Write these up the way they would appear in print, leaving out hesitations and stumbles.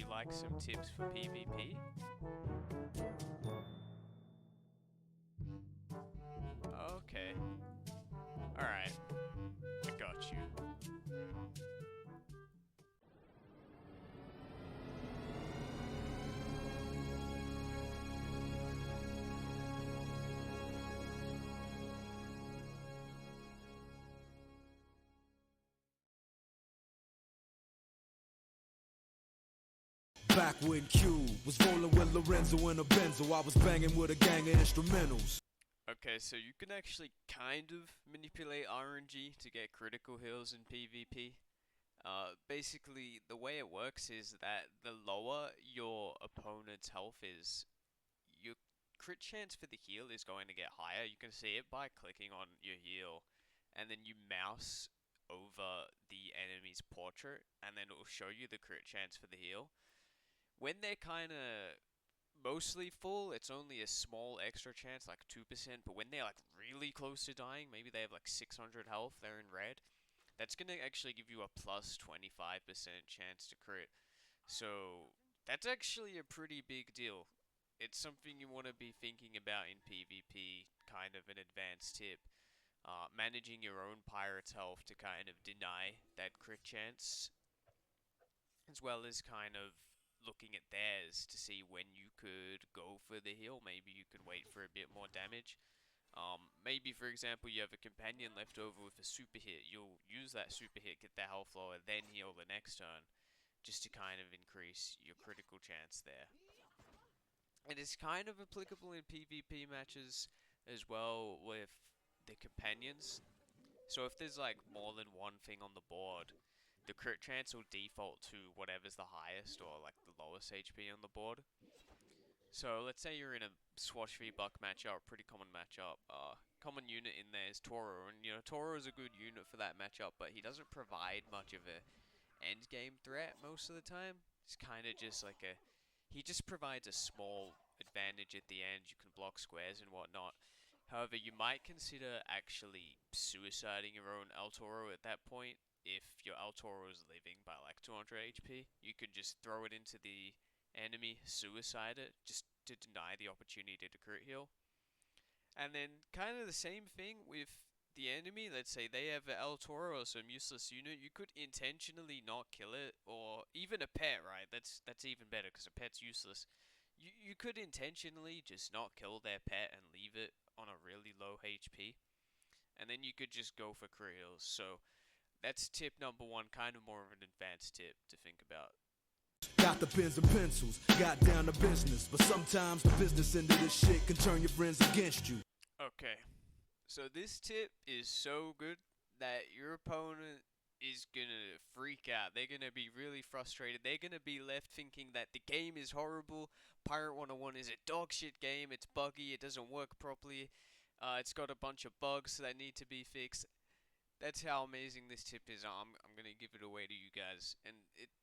like some tips for PvP? Okay. Alright. I got you. Back when Q was rolling with Lorenzo in a Benzo, I was banging with a gang of instrumentals. Okay, so you can actually kind of manipulate RNG to get critical heals in PvP. Basically, the way it works is that the lower your opponent's health is, your crit chance for the heal is going to get higher. You can see it by clicking on your heal, and then you mouse over the enemy's portrait, and then it will show you the crit chance for the heal. When they're kind of mostly full, it's only a small extra chance, like 2%, but when they're like really close to dying, maybe they have like 600 health, they're in red, that's going to actually give you a plus 25% chance to crit. So that's actually a pretty big deal. It's something you want to be thinking about in PvP, kind of an advanced tip. Managing your own pirate's health to kind of deny that crit chance, as well as kind of looking at theirs to see when you could go for the heal. Maybe you could wait for a bit more damage. Maybe, for example, you have a companion left over with a super hit. You'll use that super hit, get their health lower, then heal the next turn, just to kind of increase your critical chance there. It is kind of applicable in PvP matches as well with the companions. So if there's like more than one thing on the board, the crit chance will default to whatever's the highest or like the lowest HP on the board. So let's say you're in a Swash v Buck matchup, pretty common matchup. Common unit in there is Toro, and Toro is a good unit for that matchup, but he doesn't provide much of a end game threat most of the time. It's kind of just like he just provides a small advantage at the end. You can block squares and whatnot. However, you might consider actually suiciding your own El Toro at that point. If your El Toro is living by like 200 HP, you could just throw it into the enemy, suicide it, just to deny the opportunity to crit heal. And then kind of the same thing with the enemy. Let's say they have an El Toro or some useless unit. You could intentionally not kill it, or even a pet, right? That's even better because a pet's useless. You could intentionally just not kill their pet and leave it on a really low HP, and then you could just go for crit heals. So that's tip number one, kind of more of an advanced tip to think about. Got the pens and pencils, got down to business. But sometimes the business end of this shit can turn your friends against you. Okay, so this tip is so good that your opponent is gonna freak out. They're gonna be really frustrated. They're gonna be left thinking that the game is horrible. Pirate 101 is a dog shit game. It's buggy. It doesn't work properly. It's got a bunch of bugs that need to be fixed. That's how amazing this tip is. I'm gonna give it away to you guys, and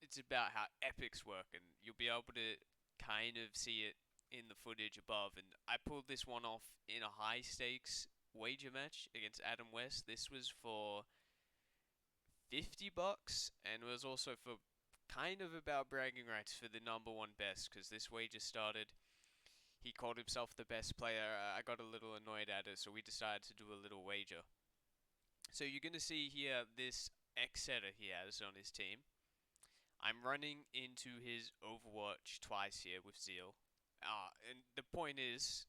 it's about how epics work, and you'll be able to kind of see it in the footage above. And I pulled this one off in a high stakes wager match against Adam West. This was for $50, and it was also for kind of about bragging rights for the number one best, because this wager started. He called himself the best player. I got a little annoyed at it, so we decided to do a little wager. So you're going to see here this X setter he has on his team. I'm running into his Overwatch twice here with Zeal. And the point is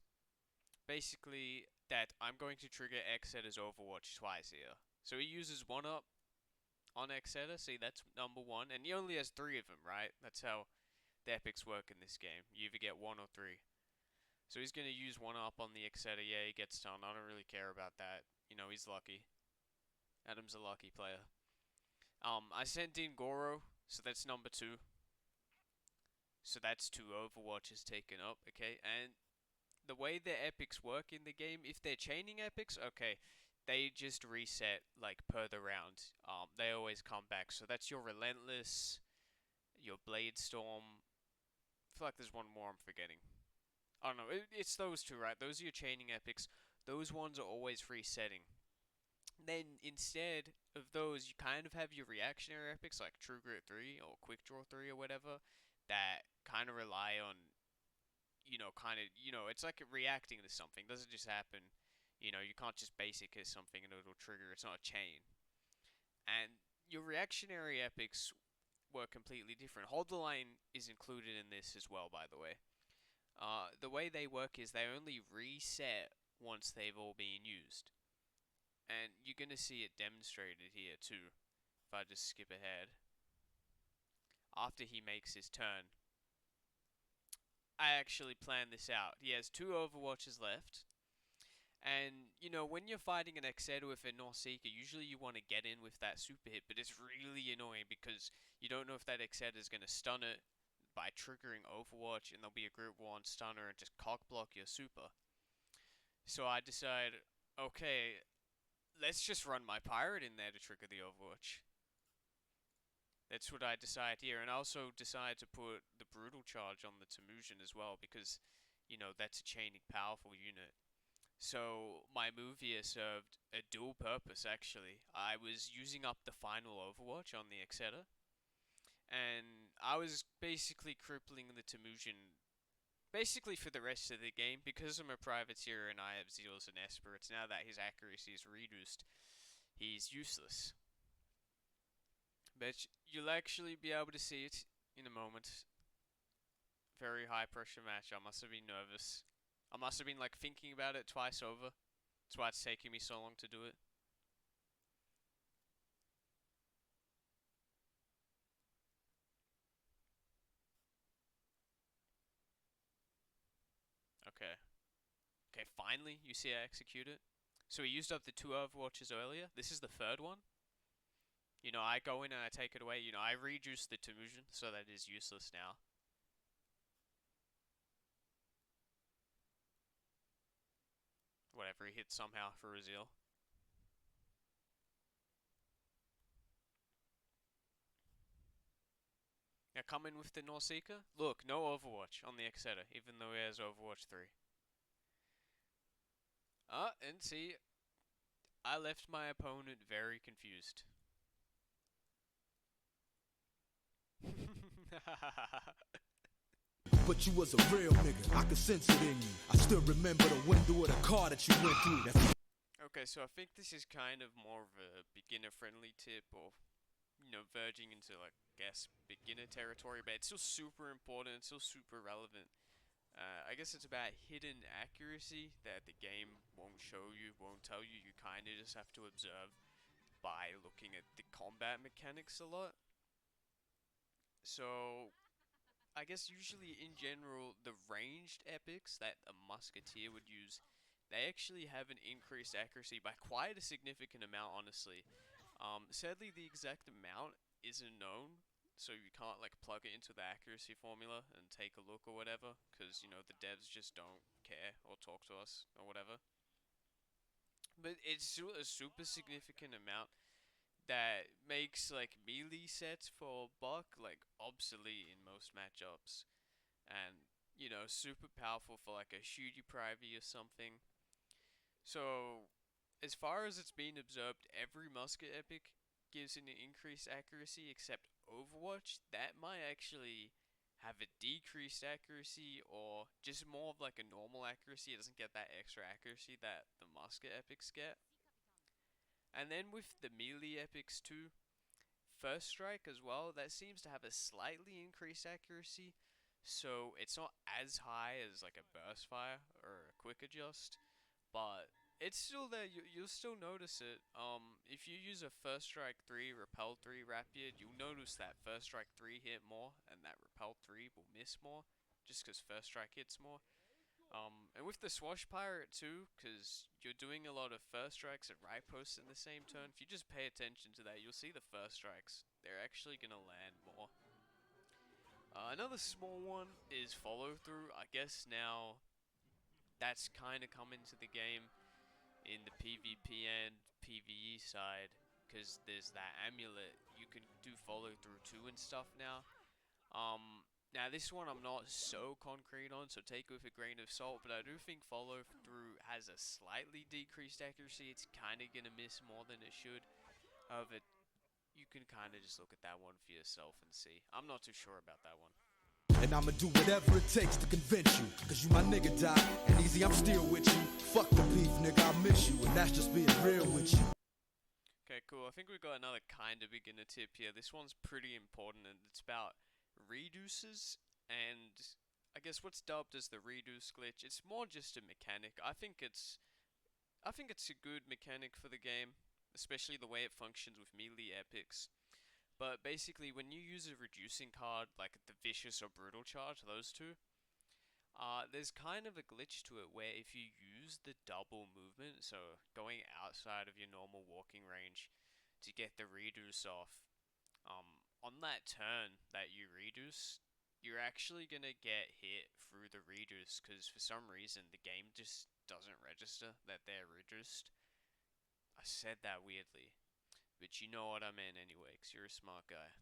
basically that I'm going to trigger X setter's Overwatch twice here. So he uses 1-up on X setter. See, that's number one. And he only has three of them, right? That's how the epics work in this game. You either get one or three. So he's going to use 1-up on the X setter. Yeah, he gets stunned. I don't really care about that. He's lucky. Adam's a lucky player. I sent in Goro, so that's number two. So that's two Overwatches taken up, okay? And the way the epics work in the game, if they're chaining epics, okay, they just reset like per the round. They always come back. So that's your Relentless, your Blade Storm. I feel like there's one more I'm forgetting. I don't know. It's those two, right? Those are your chaining epics. Those ones are always resetting. Then instead of those, you kind of have your reactionary epics like True Grit 3 or Quick Draw 3 or whatever. that kind of rely on, it's like reacting to something. It doesn't just happen. You can't just basic hit something and it'll trigger. It's not a chain. And your reactionary epics were completely different. Hold the line is included in this as well, by the way. The way they work is they only reset once they've all been used. And you're going to see it demonstrated here too. If I just skip ahead. After he makes his turn, I actually planned this out. He has two Overwatches left. And, when you're fighting an Exeter with a Nausicaa, usually you want to get in with that super hit, but it's really annoying because you don't know if that Exeter is going to stun it by triggering Overwatch, and there'll be a group 1 stunner and just cock block your super. So I decided, okay, let's just run my pirate in there to trigger the Overwatch. That's what I decided here, and I also decided to put the brutal charge on the Temujin as well because, that's a chaining powerful unit. So my move here served a dual purpose actually. I was using up the final Overwatch on the Exeter, and I was basically crippling the Temujin basically for the rest of the game because I'm a privateer and I have Zeals and Esperates. Now that his accuracy is reduced, he's useless. But you'll actually be able to see it in a moment. Very high pressure match. I must have been nervous. I must have been like thinking about it twice over. That's why it's taking me so long to do it. Okay. Okay, finally you see I execute it. So he used up the two Overwatches earlier. This is the third one. I go in and I take it away. I reduce the Temujin so that it is useless now. Whatever, he hit somehow for a Zeal. Now come in with the Nausicaa. Look, no Overwatch on the Exeter, even though he has Overwatch 3. And see, I left my opponent very confused. But you was a real nigga, I could sense it in you. I still remember the window of the car that you went through. Okay, so I think this is kind of more of a beginner-friendly tip, or verging into like guess beginner territory, but it's still super important. It's still super relevant. I guess it's about hidden accuracy that the game won't show you, won't tell you. You kind of just have to observe by looking at the combat mechanics a lot. So I guess usually in general, the ranged epics that a musketeer would use, they actually have an increased accuracy by quite a significant amount, honestly. Sadly, the exact amount isn't known, so you can't like plug it into the accuracy formula and take a look or whatever, because the devs just don't care or talk to us or whatever. But it's a super significant amount that makes like melee sets for Buck like obsolete in most matchups, and super powerful for like a shooty privy or something. So as far as it's been observed, every musket epic gives an increased accuracy except Overwatch. That might actually have a decreased accuracy or just more of like a normal accuracy. It doesn't get that extra accuracy that the musket epics get. And then with the melee epics too, First Strike as well, that seems to have a slightly increased accuracy. So it's not as high as like a burst fire or a quick adjust, but it's still there. You'll still notice it. If you use a First Strike 3, Repel 3 Rapier, you'll notice that First Strike 3 hit more, and that Repel 3 will miss more, just because First Strike hits more. And with the Swash Pirate too, because you're doing a lot of First Strikes at right posts in the same turn, if you just pay attention to that, you'll see the First Strikes. They're actually gonna land more. Another small one is follow through. I guess now that's kind of come into the game in the PvP and PvE side, because there's that amulet. You can do follow through too and stuff now. Now this one I'm not so concrete on, so take it with a grain of salt, but I do think follow through has a slightly decreased accuracy. It's kind of gonna miss more than it should. However, you can kind of just look at that one for yourself and see. I'm not too sure about that one. And I'ma do whatever it takes to convince you. Cause you my nigga, Doc. And easy, I'm still with you. Fuck the beef, nigga, I miss you. And that's just being real with you. Okay, cool. I think we've got another kind of beginner tip here. This one's pretty important, and it's about reduces, and I guess what's dubbed as the reduce glitch. It's more just a mechanic. I think it's a good mechanic for the game, especially the way it functions with melee epics. But basically, when you use a reducing card like the vicious or brutal charge, those two, there's kind of a glitch to it where if you use the double movement, so going outside of your normal walking range to get the reduce off, on that turn that you reduce, you're actually gonna get hit through the reduce because for some reason the game just doesn't register that they're reduced. I said that weirdly, but you know what I meant anyway, because you're a smart guy.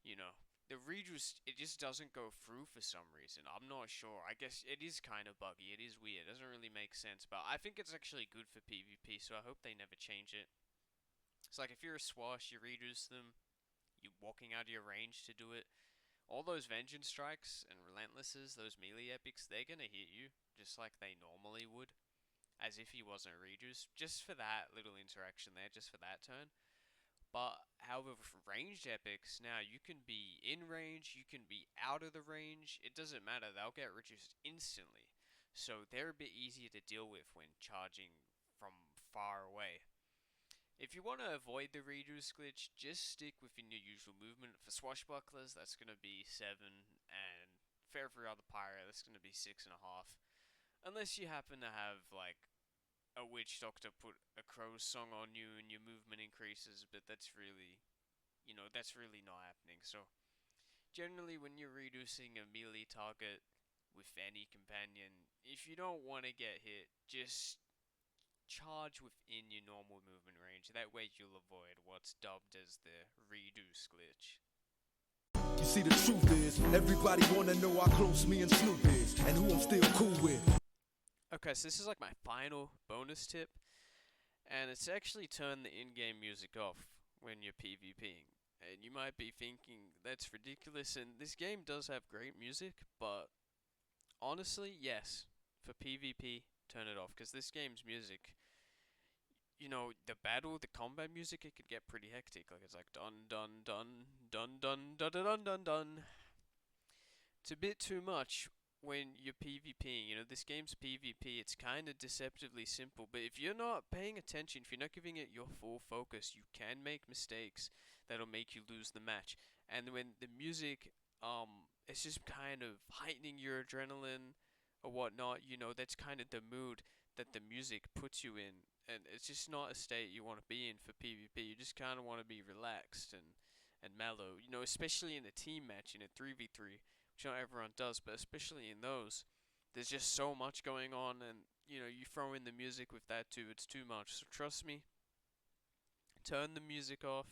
You know, the reduce, it just doesn't go through for some reason. I'm not sure. I guess it is kind of buggy. It is weird. It doesn't really make sense, but I think it's actually good for PvP, so I hope they never change it. It's like if you're a swash, you reduce them, you're walking out of your range to do it. All those vengeance strikes and relentlesses, those melee epics, they're gonna hit you just like they normally would, as if he wasn't reduced, just for that little interaction there, just for that turn. But however, for ranged epics, now you can be in range, you can be out of the range. It doesn't matter; they'll get reduced instantly. So they're a bit easier to deal with when charging from far away. If you want to avoid the reduce glitch, just stick within your usual movement. For swashbucklers, that's going to be 7, and for every other pirate, that's going to be 6.5. Unless you happen to have, like, a witch doctor put a crow song on you and your movement increases, but that's really, that's really not happening. So, generally, when you're reducing a melee target with any companion, if you don't want to get hit, just charge within your normal movement range. That way you'll avoid what's dubbed as the reduce glitch. You see, the truth is, everybody wanna know how close me and Snoop is, and who I'm still cool with. Okay, so this is like my final bonus tip, and it's actually turn the in-game music off when you're PvPing. And you might be thinking that's ridiculous, and this game does have great music, but honestly, yes, for PvP, turn it off, because this game's music, the battle, the combat music, it could get pretty hectic. Like it's like dun dun dun dun dun dun dun dun dun dun. It's a bit too much when you're PvPing. This game's PvP. It's kind of deceptively simple, but if you're not paying attention, if you're not giving it your full focus, you can make mistakes that'll make you lose the match. And when the music, it's just kind of heightening your adrenaline or whatnot. That's kind of the mood that the music puts you in, and it's just not a state you want to be in for PvP. You just kind of want to be relaxed and mellow. Especially in a team match in a 3v3, which not everyone does, but especially in those, there's just so much going on, and you throw in the music with that too. It's too much. So trust me, turn the music off.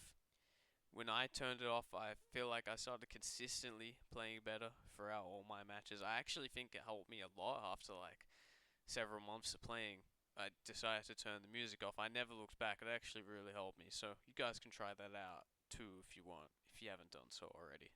When I turned it off, I feel like I started consistently playing better throughout all my matches. I actually think it helped me a lot after like several months of playing. I decided to turn the music off. I never looked back. It actually really helped me. So you guys can try that out too if you want, if you haven't done so already.